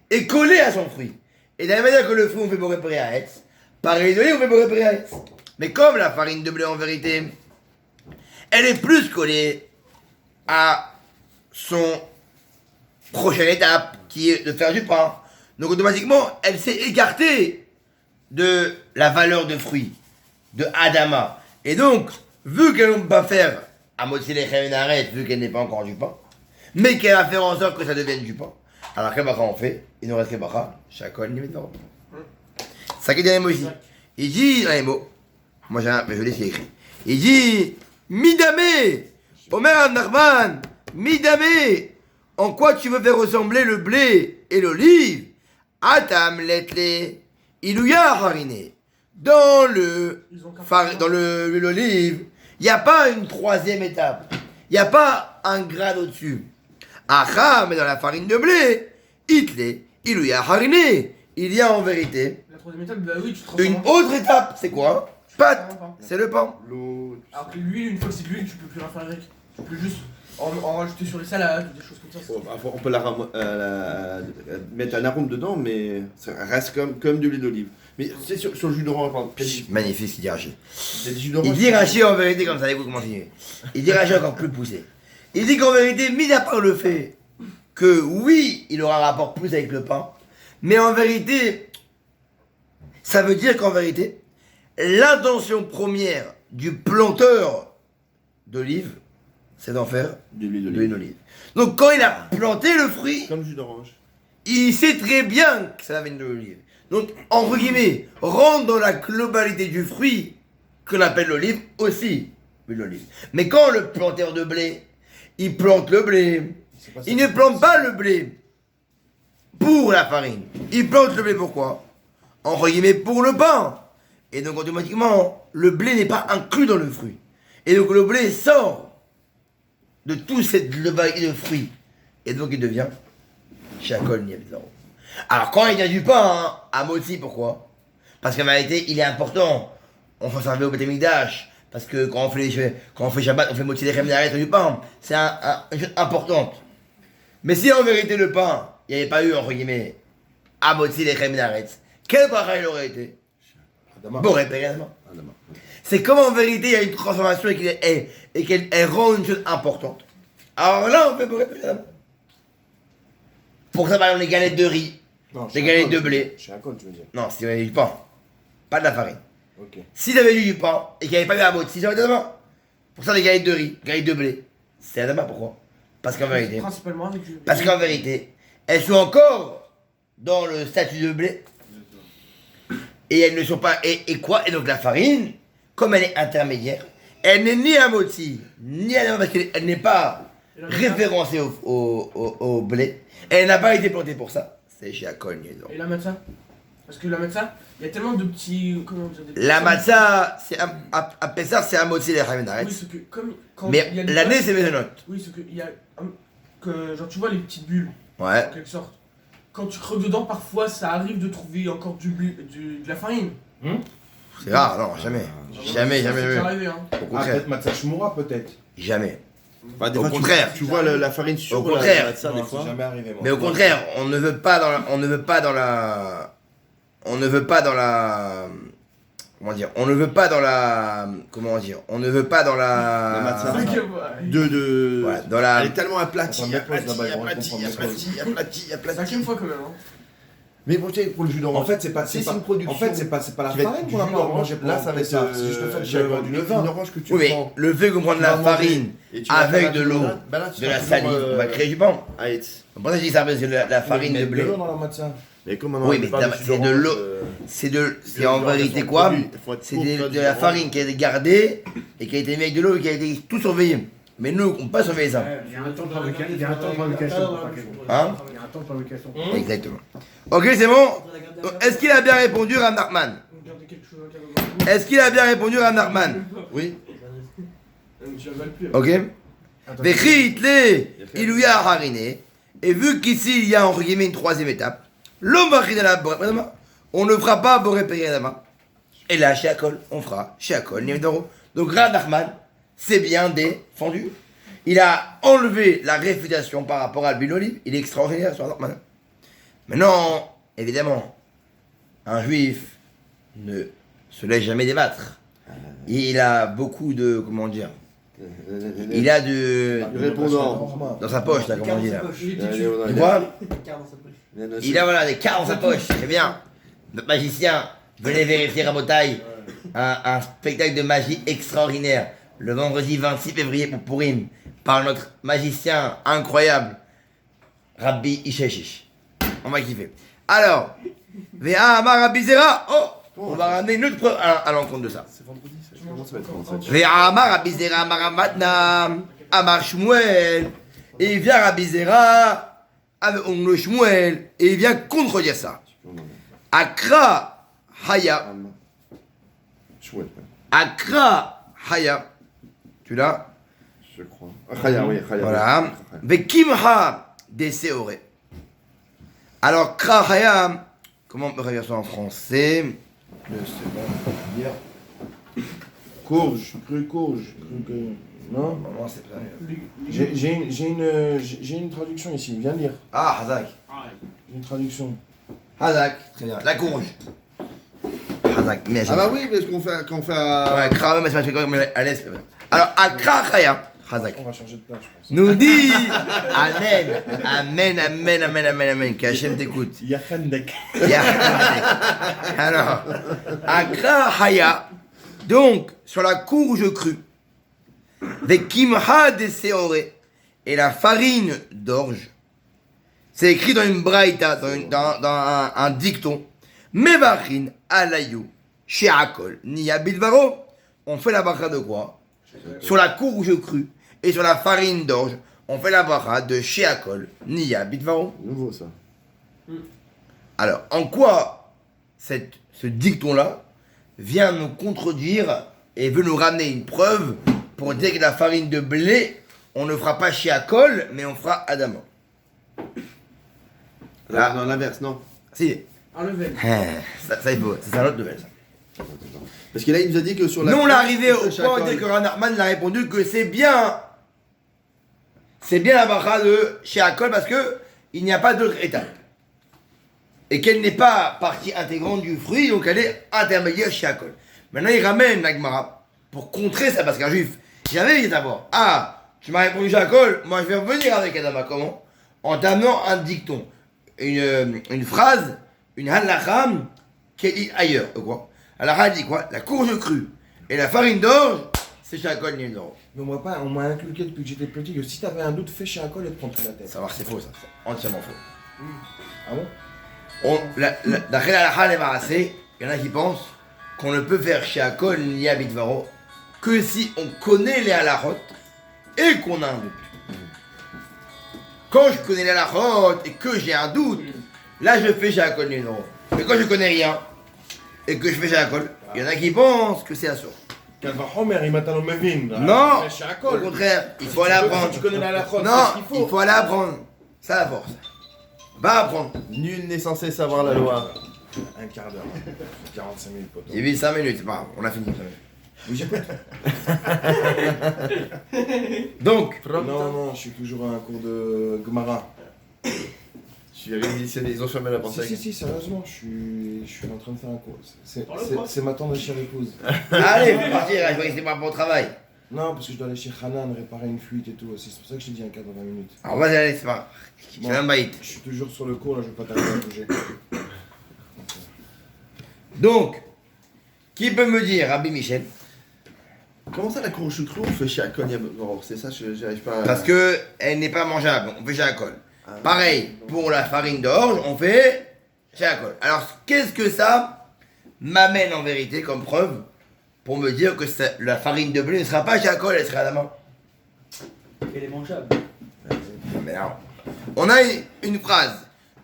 est collée à son fruit. Et de la même manière que le fruit, on fait boré préaetz, pareil d'olive, on fait boré préaetz. Mais comme la farine de blé, en vérité, elle est plus collée à son prochaine étape, qui est de faire du pain. Donc automatiquement, elle s'est écartée de la valeur de fruit, de Adama. Et donc, vu qu'elle ne peut pas faire à moitié les Khemenaret, vu qu'elle n'est pas encore du pain, mais qu'elle va faire en sorte que ça devienne du pain, alors quel bacha on fait? Il nous reste quel bacha? Chacun limite d'or. Ça qui est dernier mot ici. Il dit, un mot, moi je l'ai écrit. Il dit, Midame, Omer Nachman, Midame, en quoi tu veux faire ressembler le blé et l'olive? Atam letle, ilouya hariné. Dans l'olive, il n'y a pas une troisième étape. Il n'y a pas un grade au-dessus. Acha, mais dans la farine de blé, itle, ilouya hariné. Il y a en vérité La troisième étape, bah oui, tu transformes une en pain. autre étape. C'est quoi? Pâte. C'est le pain. L'eau. Alors que l'huile, une fois que c'est de l'huile, tu peux plus rien faire avec. Tu peux juste en rajouter sur les salades ou des choses comme ça. On peut mettre un arôme dedans, mais ça reste comme de l'huile d'olive. Mais c'est sur le jus d'orange, par exemple. Magnifique ce qu'il dit Rachid. C'est du jus d'orange. Il dit Rachid en vérité comme ça, allez-vous continuer. Il dit Rachid encore plus poussé. Il dit qu'en vérité, mis à part le fait que oui, il aura un rapport plus avec le pain, mais en vérité, ça veut dire qu'en vérité, l'intention première du planteur d'olive, c'est d'en faire De l'huile de d'olive. l'olive. Donc quand il a planté le fruit, Comme jus d'orange. il sait très bien que ça vient de l'olive. Donc, entre guillemets, rentre dans la globalité du fruit que l'on appelle l'olive aussi, l'huile d'olive. Mais quand le planteur de blé, il plante le blé, il ne plante pas le blé pour la farine. Il plante le blé pourquoi? Entre guillemets, pour le pain. Et donc, automatiquement, le blé n'est pas inclus dans le fruit. Et donc, le blé sort de toute cette globalité de fruits. Et donc, il devient Shakol Niabzaro. Alors, quand il y a du pain, hein, à Motsi, pourquoi? Parce qu'en vérité, il est important. On s'en servait au Betemikdash. Parce que quand on fait Shabbat, on fait Motsi les Khemenaret du pain. C'est une chose importante. Mais si en vérité, le pain, il n'y avait pas eu, entre guillemets, à Motsi les Khemenaret, quel bracha il aurait été? Boré Pérézement. C'est comme en vérité, il y a une transformation et qu'elle rend une chose importante. Alors là, on fait Boré Pérézement. Pour ça, par exemple, les galettes de riz. Non, Des galettes de blé. Chez Akon, tu veux dire. Non, s'il y avait du pain. Pas de la farine. Ok. S'il avait eu du pain et qu'il n'y avait pas eu la mode, si j'aurais été Adama. Pour ça, les galettes de riz, galettes de blé. C'est Adama, pourquoi? Parce qu'en vérité. Principalement avec du. Parce qu'en vérité, elles sont encore dans le statut de blé. Et elles ne sont pas. Et quoi? Et donc la farine, comme elle est intermédiaire, elle n'est ni à motzi, ni à Adama, parce qu'elle n'est pas référencée au blé. Elle n'a pas été plantée pour ça. C'est chez Akon. Et la matzah? Parce que la matzah, il y a tellement de petits. Comment dire, des La petits- matzah, c'est à Pessah, c'est à motzi les Khemenaret. Oui, c'est que comme quand Mais il y a des l'année, pâtes- c'est Mézonot. Oui, c'est que il y a que genre tu vois les petites bulles Ouais. en quelque sorte. Quand tu creuses dedans, parfois ça arrive de trouver encore de la farine. C'est rare, non, jamais. Jamais, Ça, jamais, c'est jamais. arrivé, hein. Au Ah, contraire. peut-être Matzah Shmura, peut-être. Jamais. Bah, des Au fois, contraire. Tu vois la farine sur Au contraire. ça, des Non, fois. c'est jamais arrivé, moi. Mais au contraire, on ne veut pas dans la. On ne veut pas dans la. On ne veut pas dans la. Comment dire? On ne veut pas dans la. Comment dire? On ne veut pas dans La la. matzah. C'est que, ouais. Voilà, dans la. Elle est tellement aplatie, Attends, mets pause aplatie, là-bas, ils vont aplatie, comprendre, aplatie, aplatie, C'est la aplatie. cinquième fois quand même. Hein. Mais pour le jus d'orange. En fait, c'est pas. Si, pas- c'est une production En fait, c'est pas la qui va être farine du qu'on a jus pas d'orange. mangé Là, ça va être C'est juste le fait de une du vin. orange que tu Oui, mais prends. le fait qu'on prenne de la farine Et tu vas avec faire de la l'eau, limonade, bah là, tu de vas la toujours, salive, on va créer du pain. Ah, et- C'est pour ça que je dis ça, parce que la farine de de blé, l'eau dans la matzah. Mais comme Oui, mais c'est de l'eau. c'est en vérité quoi? C'est de la farine qui a été gardée et qui a été mise avec de l'eau et qui a été tout surveillé. Mais nous, on ne peut pas surveiller ça. Il y a un temps de fabrication. Il y a un temps de fabrication. Hein? Il y a un temps de fabrication. Exactement. Ok, c'est bon? Est-ce qu'il a bien répondu, Ram Nachman? Regardez quelque chose à Est-ce qu'il a bien répondu, Ram Nachman? Oui. tu avales plus. Ok. Vechit le ilouya hariné. Et vu qu'ici il y a entre guillemets une troisième étape, l'homme va rider la boré adama. On ne fera pas boré peri adama. Et là, chez Akol, on fera chez Akol Niemdoro. Donc Rav Nachman s'est bien défendu. Il a enlevé la réfutation par rapport à l'huile d'olive. Il est extraordinaire sur Rav Nachman. Maintenant, évidemment, un juif ne se laisse jamais débattre. Il a beaucoup de, comment dire, il a de Répondant. dans sa poche, là, comment on dit là. Il est Allez, têtu. on a- Tu vois? Car dans sa poche. Il a voilà des cartes dans sa poche, c'est bien. Notre magicien, venez vérifier Rabotaï, un spectacle de magie extraordinaire, le vendredi 26 février pour Purim, par notre magicien incroyable, Rabbi Isheshish. On va kiffer. Alors, Vea Amar Rabbi Zera, oh, on va ramener une autre preuve à l'encontre de ça. C'est vendredi, ça. Comment ça va être vendredi? Vea Amar Rabbi Zera, Amar Ramatna, Amar Shmuel, et il vient Rabbi Zera, avec le Shmuel, et il vient contredire ça. Akra Haya. Chouette, Akra Haya. Tu l'as? je crois. Chaya, oui, Chaya. Voilà. Vekimha des Seoré. Alors, Kra Haya, comment on peut traduire ça en français? Je sais pas dire. Courge, cru courge. Cru que... Non. Non, c'est pas. J'ai une traduction ici, viens lire. Ah, Hazak. J'ai une traduction. Hazak, très bien. La courge. Hazak, mais Ah bah oui, parce qu'on fait, quand on fait à... Ouais, Kra, mais ça m'a fait quand même à l'aise. Alors, Akra Haya, Hazak. On va changer de place, je pense. Nous dit Amen, Amen, Amen, Amen, Amen, Amen, qu'Hachem t'écoute. Yachandek. Alors, Akra Haya, donc sur la courge crue, Vekimha de Seoré, et la farine d'orge, c'est écrit dans une braïta, dans un dicton, Mevachin alayou, she'akol, niya bidvaro, on fait la bracha de quoi? Sur la courge crue et sur la farine d'orge, on fait la bracha de she'akol, niya bidvaro. Nouveau, ça. Alors, en quoi ce dicton-là vient nous contredire et veut nous ramener une preuve pour dire que la farine de blé, on ne fera pas she'akol, mais on fera adama. Là, non, l'inverse, non. Si, Un level. ça il faut, c'est un autre nouvelle. Ça. Parce que là, il nous a dit que sur la... Nous, on est arrivé au Chaque point où dire que Ranachman a répondu que c'est bien la bracha de she'akol parce que il n'y a pas d'autre étape. Et qu'elle n'est pas partie intégrante du fruit, donc elle est intermédiaire she'akol. Maintenant, il ramène la Gemara pour contrer ça, parce qu'un juif, j'avais dit d'abord, ah, tu m'as répondu she'akol, moi je vais revenir avec Adama, comment? En t'amenant un dicton, une phrase, une halacham, qui est dit ailleurs, quoi. Halakha dit quoi? La courge crue et la farine d'orge, c'est she'akol niemdoro. Mais on m'a inculqué depuis que j'étais petit que si t'avais un doute, fais chez un col et te prends toute la tête. Savoir c'est faux, ça, c'est entièrement faux. Ah bon? D'après la halakha les marassés, il y en a qui pensent qu'on ne peut faire she'akol ni abitvaro que si on connaît les halachot et qu'on a un doute. Quand je connais les halachot et que j'ai un doute, là je fais she'akol niemdoro. Mais quand je connais rien et que je fais she'akol, il y en a qui pensent que c'est assourd. Calvachomer, il m'attend au mevin. Non, Fais chez un au col. contraire, il faut aller apprendre. Si tu connais la halachot, Non, c'est ce qu'il faut. il faut aller apprendre. Ça la force. Va apprendre. Nul n'est censé savoir la loi. Un quart d'heure. 45 minutes, poteau. Il y avait 5 minutes, c'est pas grave, on a fini. Oui, j'écoute. Donc, Non, je suis toujours à un cours de Gemara. Je suis réquisitionné, ils ont fermé la porte. Si, sérieusement, je suis en train de faire un cours. Parle quoi C'est ma tendre chère épouse. allez, faut partir, je vais rester pas pour le travail. Non, parce que je dois aller chez Hanan réparer une fuite et tout aussi. C'est pour ça que je t'ai dit un quart de 20 minutes. Alors vas-y, allez, c'est pas grave. J'ai un baït. Je suis toujours sur le cours, là, je vais pas t'arriver à bouger. Donc, qui peut me dire, Rabbi Michel, Comment ça, la courge crue, on fait chez Akon? C'est ça, j'arrive pas à... parce que elle n'est pas mangeable, on fait she'akol. Pareil, pour la farine d'orge, on fait she'akol. Alors, qu'est-ce que ça m'amène en vérité comme preuve pour me dire que la farine de blé ne sera pas she'akol, elle sera à la main? Elle est mangeable. Mais non. On a une phrase.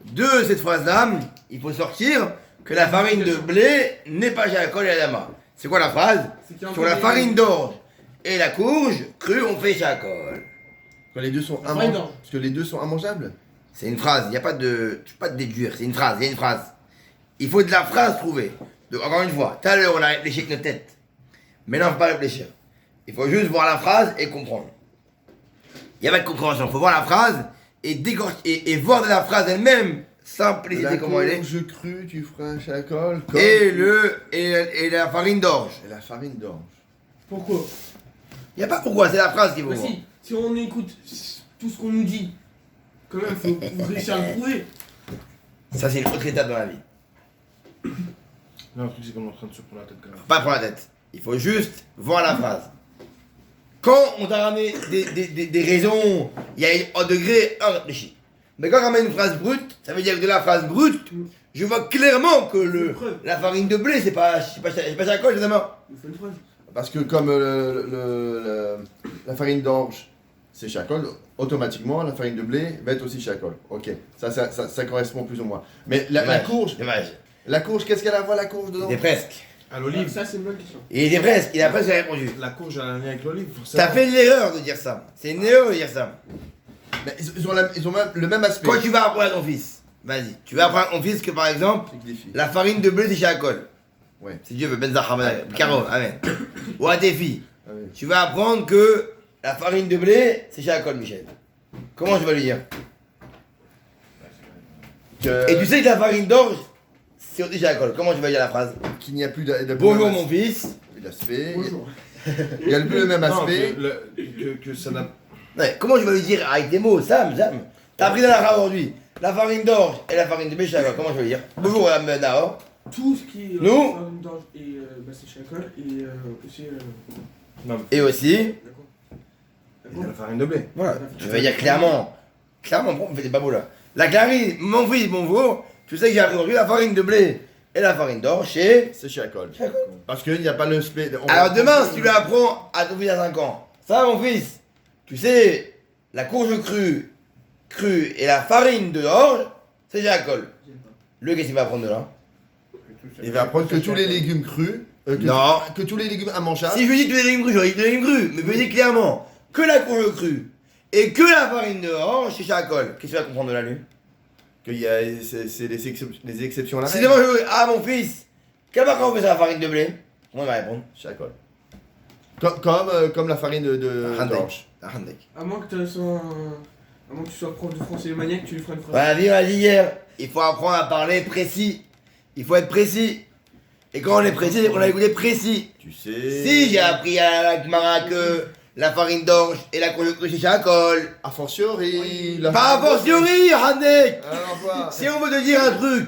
De cette phrase-là, il faut sortir que la farine de blé n'est pas she'akol et adama. C'est quoi la phrase? C'est qu'il y a Sur encore la des- farine d'orge et la courge crue, on fait Shakol. Quand les deux sont La farine immangeables. d'orge. Parce que les deux sont immangeables. C'est une phrase, il n'y a pas de. Tu peux pas te déduire, c'est une phrase, il y a une phrase. Il faut de la phrase trouvée. Donc, encore une fois, tout à l'heure on a réfléchi avec notre tête. Maintenant, il ne faut pas réfléchir. Il faut juste voir la phrase et comprendre. Il n'y a pas de compréhension, il faut voir la phrase et voir de la phrase elle-même, simplicité La comment elle est. courge crue, tu feras un chacol. Comme... Et la farine d'orge. Et la farine d'orge. Pourquoi? Il n'y a pas pourquoi, c'est la phrase qu'il faut Bah voir. si on écoute tout ce qu'on nous dit, quand même, faut réussir à le prouver. Ça, c'est une autre étape dans la vie. Non, le truc, c'est qu'on est en train de se prendre la tête quand même. Pas prendre la tête. Il faut juste voir la phrase. Quand on t'a ramené des raisons, il y a un degré, un réfléchi. Mais quand on ramène une phrase brute, ça veut dire que de la phrase brute, je vois clairement que la farine de blé, c'est pas Shakol, évidemment. Il faut une phrase. Parce que comme la farine d'orge, c'est chacol, automatiquement, la farine de blé va être aussi chacol. Ok, ça correspond plus ou moins. Mais la courge, Dommage. qu'est-ce qu'elle a à voir la courge dedans? Il était presque. À l'olive. Ça, c'est une bonne question. Il était presque, il a presque répondu. La courge, elle a un lien avec l'olive, forcément. T'as fait l'erreur de dire ça. C'est une erreur de dire ça. Mais ils ont même le même aspect. Quand tu vas apprendre à ton fils, vas-y. Tu vas apprendre à ton fils que par exemple, C'est que des filles. la farine de blé c'est Shakol. Ouais. Si Dieu veut, Ben Zahar, Caro, amen. Ou à tes filles. Ah oui. Tu vas apprendre que la farine de blé c'est Shakol, Michel. Comment je vais lui dire? Et tu sais que la farine d'orge c'est aussi Shakol. Comment je vais dire la phrase? Qu'il n'y a plus de Bonjour mon fils. L'aspect. Bonjour. Il y a plus le même Non, aspect. que ça n'a. Ouais, comment je vais lui dire avec des mots, Sam? T'as appris dans la rave aujourd'hui. La farine d'orge et la farine de blé Shakol. Comment je vais lui dire? Bonjour madame Nahor. Tout ce qui est Nous farine d'orge et bah, c'est Shakol et aussi. Et aussi. D'accord. Il y a la farine de blé. Voilà, je vais dire clairement, pourquoi on fait des babos là? La clarine, mon fils, bonjour, tu sais que j'ai appris aujourd'hui la farine de blé et la farine d'orge chez... C'est chacol. Shakol. Parce qu'il n'y a pas le spé. Alors demain, si tu lui apprends à ton fils à 5 ans, ça mon fils, tu sais, la courge crue et la farine de d'orge, c'est Shakol. Lui, qu'est-ce qu'il va apprendre de là? Il va apprendre que tous les légumes crus. Non. Que tous les légumes immangeables. Si je lui dis tous les légumes crus, j'aurais dit tous les légumes crus, mais je lui dis clairement que la courge crue et que la farine de d'orge, c'est Shakol. Qu'est-ce qu'il va comprendre de là, lui? C'est les exceptions à la Si règle. demain je dis, ah mon fils, quel matin on fait sur la farine de blé? Comment il va répondre? Chacol. Comme la farine d'orge. À moins que tu sois prof de français maniaque, tu lui feras une phrase. Voilà, on a dit hier, il faut apprendre à parler précis. Il faut être précis. Et quand on est précis, on a écouté précis. Tu sais. Si j'ai appris à la Gemara que la farine d'orge et la courge crue c'est Shakol. A fortiori. Pas a fortiori, Hanek. Alors quoi? Si on veut te dire un truc,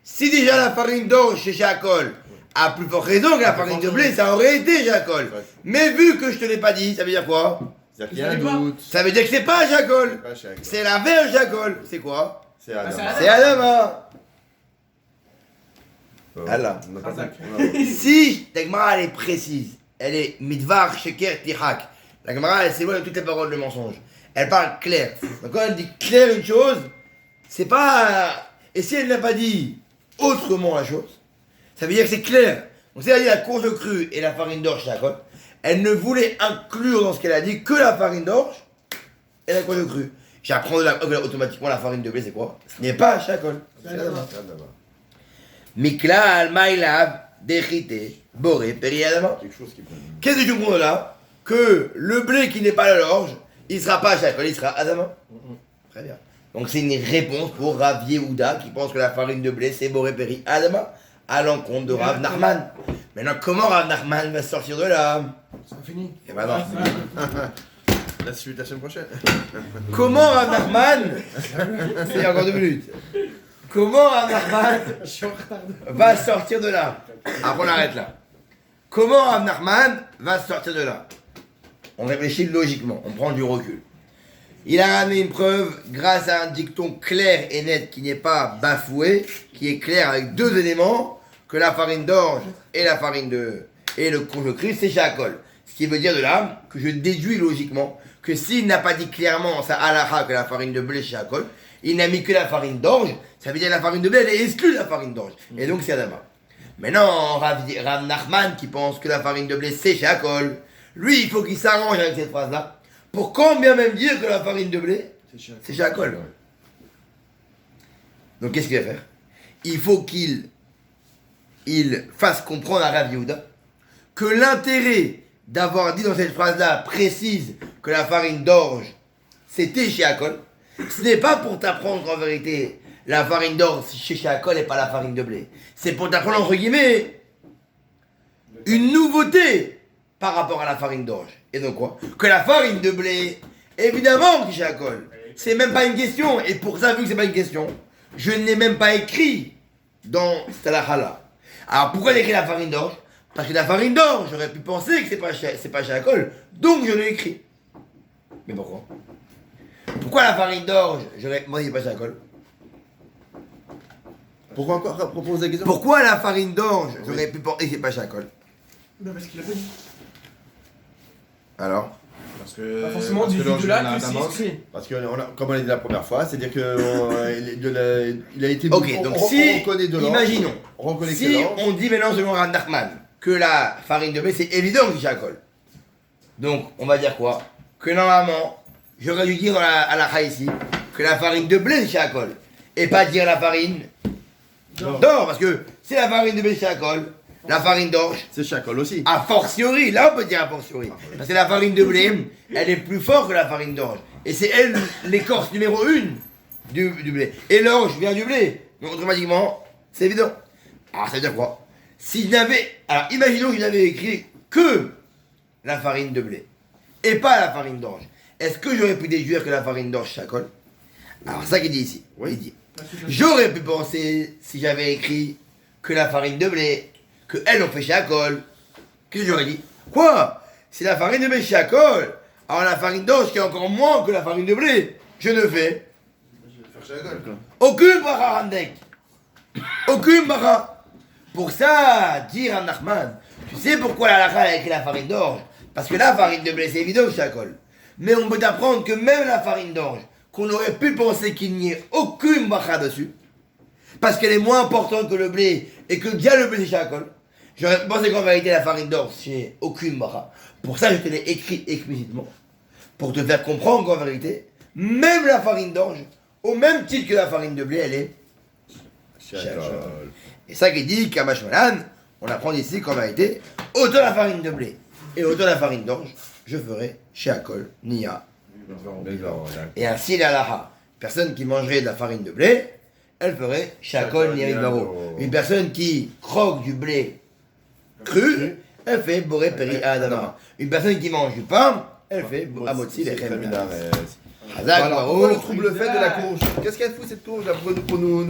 si déjà la farine d'orge c'est Shakol, à plus forte raison que la farine de blé, ça aurait été Shakol. Mais vu que je te l'ai pas dit, ça veut dire quoi? C'est-à-dire qu'il y a un doute. Ça veut dire que c'est pas Shakol. Pas Shakol. C'est la verge Shakol. C'est quoi? C'est Adam. C'est Adama. Allah. On n'a pas Razak. compris. Si la Gemara elle est précise, elle est midvar, sheker, tihak. La Gemara elle s'éloigne de toutes les paroles de mensonge. Elle parle clair. Donc quand elle dit clair une chose, c'est pas. Et si elle n'a pas dit autrement la chose, ça veut dire que c'est clair. Donc si elle a dit la courge crue et la farine d'orge, Shakol, elle ne voulait inclure dans ce qu'elle a dit que la farine d'orge et la courge crue. J'apprends automatiquement la farine de blé, c'est quoi? Ce n'est pas Shakol. C'est Adam. Miklal, Maïlav, Dechite, Boré, Periadama. Quelque chose qui peut. Qu'est-ce que tu comprends de là? Que le blé qui n'est pas l'orge, il sera pas Shakol, il sera Adama. Très bien. Donc c'est une réponse pour Rav Yehuda qui pense que la farine de blé c'est Boré, Peri, Adama. À l'encontre de Rav Nachman. Maintenant, comment Rav Nachman va sortir de là? C'est pas fini. Eh ben non. La suite la semaine prochaine. Comment Rav Nachman, c'est encore 2 minutes. Comment Rav Nachman va sortir de là? Après on arrête là. Comment Rav Nachman va sortir de là? On réfléchit logiquement, on prend du recul. Il a ramené une preuve grâce à un dicton clair et net qui n'est pas bafoué, qui est clair avec 2 éléments, que la farine d'orge et la farine de... et le courge crue, c'est Shakol. Ce qui veut dire de là que je déduis logiquement que s'il n'a pas dit clairement sa halakha que la farine de blé c'est Shakol, il n'a mis que la farine d'orge, ça veut dire que la farine de blé elle est exclue de la farine d'orge. Et donc c'est Adama. Maintenant, Rav Nachman qui pense que la farine de blé c'est Shakol, Lui, il faut qu'il s'arrange avec cette phrase-là, pour quand bien même dire que la farine de blé, c'est Shakol. Donc qu'est-ce qu'il va faire? Il faut qu'il fasse comprendre à Rav Yehuda que l'intérêt d'avoir dit dans cette phrase-là précise que la farine d'orge, c'était chez Akol, ce n'est pas pour t'apprendre qu'en vérité, la farine d'orge chez Akol et pas la farine de blé. C'est pour t'apprendre, entre guillemets, une nouveauté par rapport à la farine d'orge. Et donc quoi? Que la farine de blé, évidemment, chez Akol. C'est même pas une question. Et pour ça, vu que c'est pas une question, je n'ai même pas écrit dans cette halakha-là. Alors pourquoi j'ai écrit la farine d'orge? Parce que la farine d'orge, j'aurais pu penser que c'est pas chez Akol, donc je l'ai écrit. Mais pourquoi? Pourquoi la farine d'orge, j'aurais moi, il n'est pas chez Akol? Pourquoi encore proposer la question? Pourquoi la farine d'orge, j'aurais pu penser que c'est pas chez Akol? Bah parce qu'il a pas dit. Alors? Parce que. Pas forcément parce du que de là l'origine que d'Adam, c'est écrit. Parce que, comme on l'a dit la première fois, c'est-à-dire que il a été. Ok, donc on si, reconnaît de l'or. imaginons, On reconnaît que si c'est l'or. on dit maintenant selon Rav Nachman que la farine de blé c'est évident que c'est chez Akol. Donc on va dire quoi? Que normalement, j'aurais dû dire à la ici que la farine de blé c'est chez Akol. Et pas dire la farine d'or, parce que c'est la farine de blé chez Akol, la farine d'orge, C'est Shakol aussi. a fortiori, là on peut dire a fortiori. Parce que la farine de blé, elle est plus forte que la farine d'orge. Et c'est elle l'écorce numéro 1 du blé. Et l'orge vient du blé. Donc automatiquement, c'est évident. Alors ça veut dire quoi? Si je n'avais. Alors imaginons que je n'avais écrit que la farine de blé et pas la farine d'orge. Est-ce que j'aurais pu déduire que la farine d'orge Shakol? Alors c'est ça qu'il dit ici. Oui. Il dit. J'aurais pu penser, si j'avais écrit que la farine de blé, que elle on fait chez Akol, qu'est-ce que j'aurais dit? Quoi? C'est la farine de blé chez Akol. Alors la farine d'orge qui est encore moins que la farine de blé, je ne fais aucune bracha Randek. Aucune bracha. Pour ça, dire à Nachman, tu sais pourquoi la halakha a écrit la farine d'orge? Parce que la farine de blé c'est évident chez Akol. Mais on peut apprendre que même la farine d'orge, qu'on aurait pu penser qu'il n'y ait aucune bracha dessus, parce qu'elle est moins importante que le blé, et que bien le blé chez Akol, j'aurais pensé qu'en vérité la farine d'orge, c'est aucune bracha. Pour ça, je te l'ai écrit explicitement, pour te faire comprendre qu'en vérité, même la farine d'orge, au même titre que la farine de blé, elle est Shakol. et ça qui dit qu'à Mashmalan, on apprend ici qu'en vérité, autant la farine de blé et autant la farine d'orge, je ferai chez Akol, Nia. Et ainsi la halakha, personne qui mangerait de la farine de blé, elle ferait chez Akol, Nia Baro. Une personne qui croque du blé cru, elle fait Boré Peri Adama. Une personne qui mange du pain, elle fait Amotzi Lechem. Voilà, pourquoi le trouble fait de la courge? Qu'est-ce qu'elle fout cette courge là pour nous